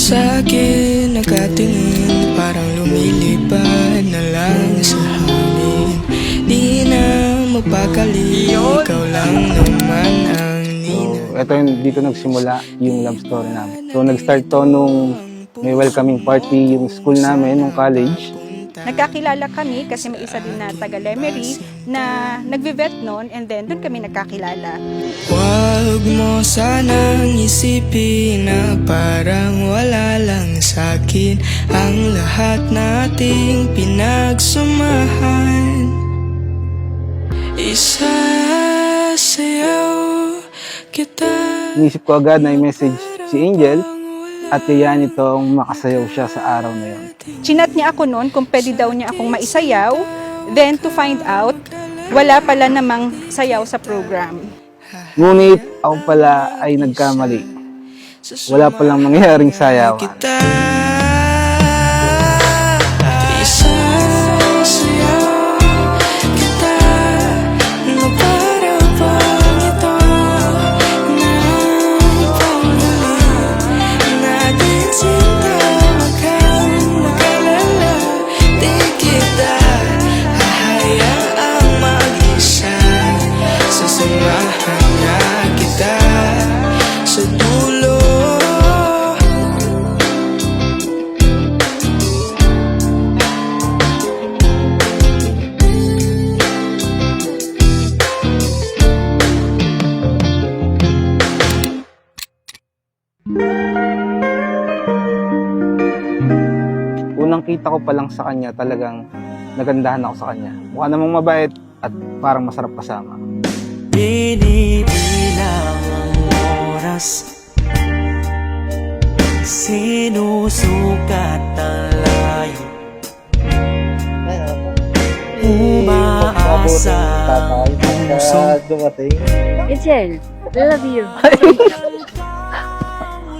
Sa'kin nakatingin, parang lumilipad na lang sa hangin. Di na mapakali, ikaw lang naman ang nina. Ito yung dito nagsimula yung love story namin. So nag-start to nung may welcoming party yung school namin, nung college. Nagkakilala kami kasi may isa din na taga Lemery na nagbe-vet noon, and then doon kami nagkakilala. Huwag mo sanang isipin na parang wala lang sa'kin ang lahat nating pinagsamahan. Isasayaw kita. Inisip ko agad na i-message si Angel at yayain itong makasayaw siya sa araw na yun. Chinat niya ako noon kung pwede daw niya akong maisayaw, then to find out, wala pala namang sayaw sa program. Ngunit ako pala ay nagkamali. Wala palang mangyayaring sayaw. Unang kita ko pa lang sa kanya, talagang nagandahan ako sa kanya. Mukha namang mabait at parang masarap kasama. Binibilang ang oras, sinusukat ang layo, umaasa ang puso. Angel, I love you.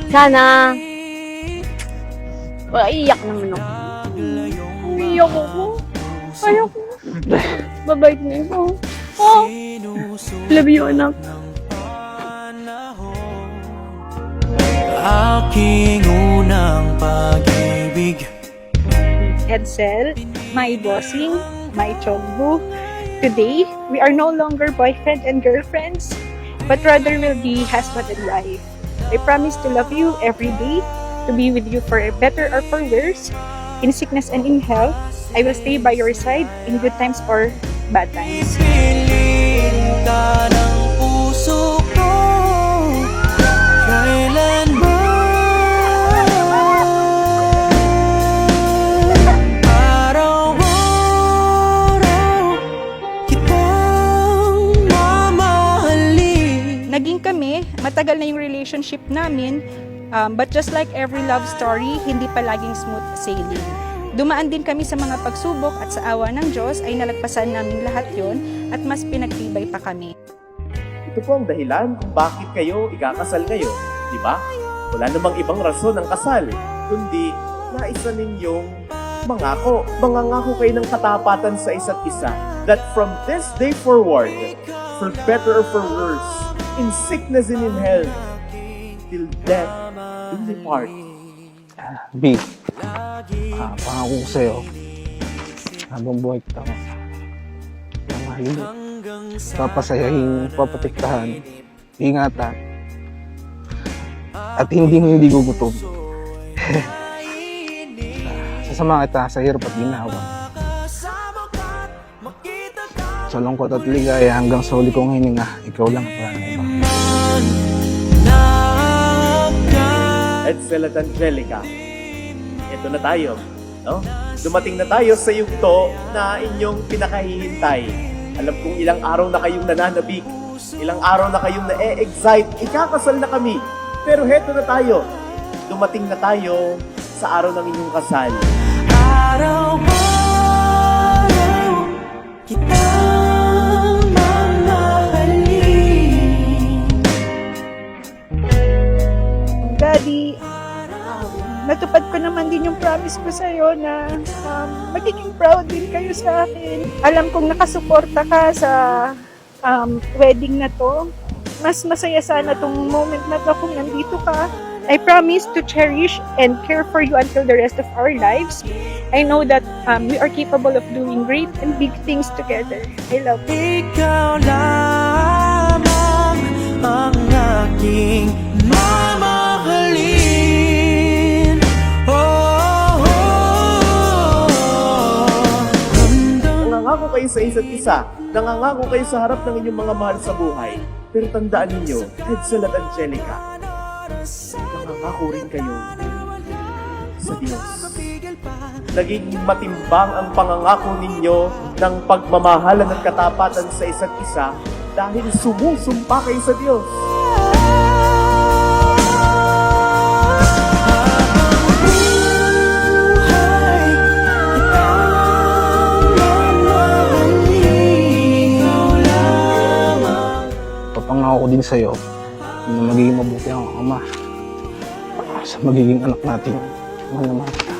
Sana. Iyak naman ako. Umiyak ako. Ayoko. Babait na ako. Oh. Love you, anak. Aking unang pag-ibig. Edsel, my bossing, my chogbu. Today, we are no longer boyfriend and girlfriends, but rather will be husband and wife. I promise to love you every day, to be with you for better or for worse, in sickness and in health. I will stay by your side in good times or bad times. Ipiling ka ng puso ko, kailanman araw-araw kitang mamahalin. Naging kami, matagal na yung relationship namin, but just like every love story, hindi pa laging smooth sailing. Dumaan din kami sa mga pagsubok at sa awa ng Diyos ay nalagpasan namin lahat yon at mas pinagtibay pa kami. Ito po ang dahilan kung bakit kayo ikakasal ngayon, di ba? Wala namang ibang rason ng kasal, kundi naisa ninyong mangangako kayo ng katapatan sa isa't isa, that from this day forward, for better or for worse, in sickness and in health, till death do we part. B, pangako ko sa'yo, habang buhay kita mo, mamahalin, papasayahin, paprotektahan, ingatan, at hindi gugutom. Sasama kita sa hirap at ginawa. Sa lungkot at ligaya hanggang sa huli kong hininga, ikaw lang ang pangalaman. Edsel at Angelica, ito na tayo, no? Dumating na tayo sa yugto na inyong pinakahihintay. Alam kong ilang araw na kayong nananabik, ilang araw na kayong na-excite, ikakasal na kami. Pero heto na tayo, dumating na tayo sa araw ng inyong kasal. Araw-araw kitang mamahalin. Daddy, natupad ko naman din yung promise ko sa'yo na magiging proud din kayo sa akin. Alam kong nakasuporta ka sa wedding na to. Mas masaya sana tong moment na to kung nandito ka. I promise to cherish and care for you until the rest of our lives. I know that we are capable of doing great and big things together. I love you. Ikaw lamang ang aking mamahalin. Oh, Nangangako kayo sa isa't isa. Nangangako kayo sa harap ng inyong mga mahal sa buhay. Pero tandaan ninyo, Edsel at Angelica, nangangako rin kayo sa Diyos. Naging matimbang ang pangangako ninyo ng pagmamahalan at katapatan sa isa't isa dahil sumusumpa kayo sa Diyos. Papangako ko din sa'yo na magiging mabuti ang ama sa magiging anak natin. Mahal na mahal kita.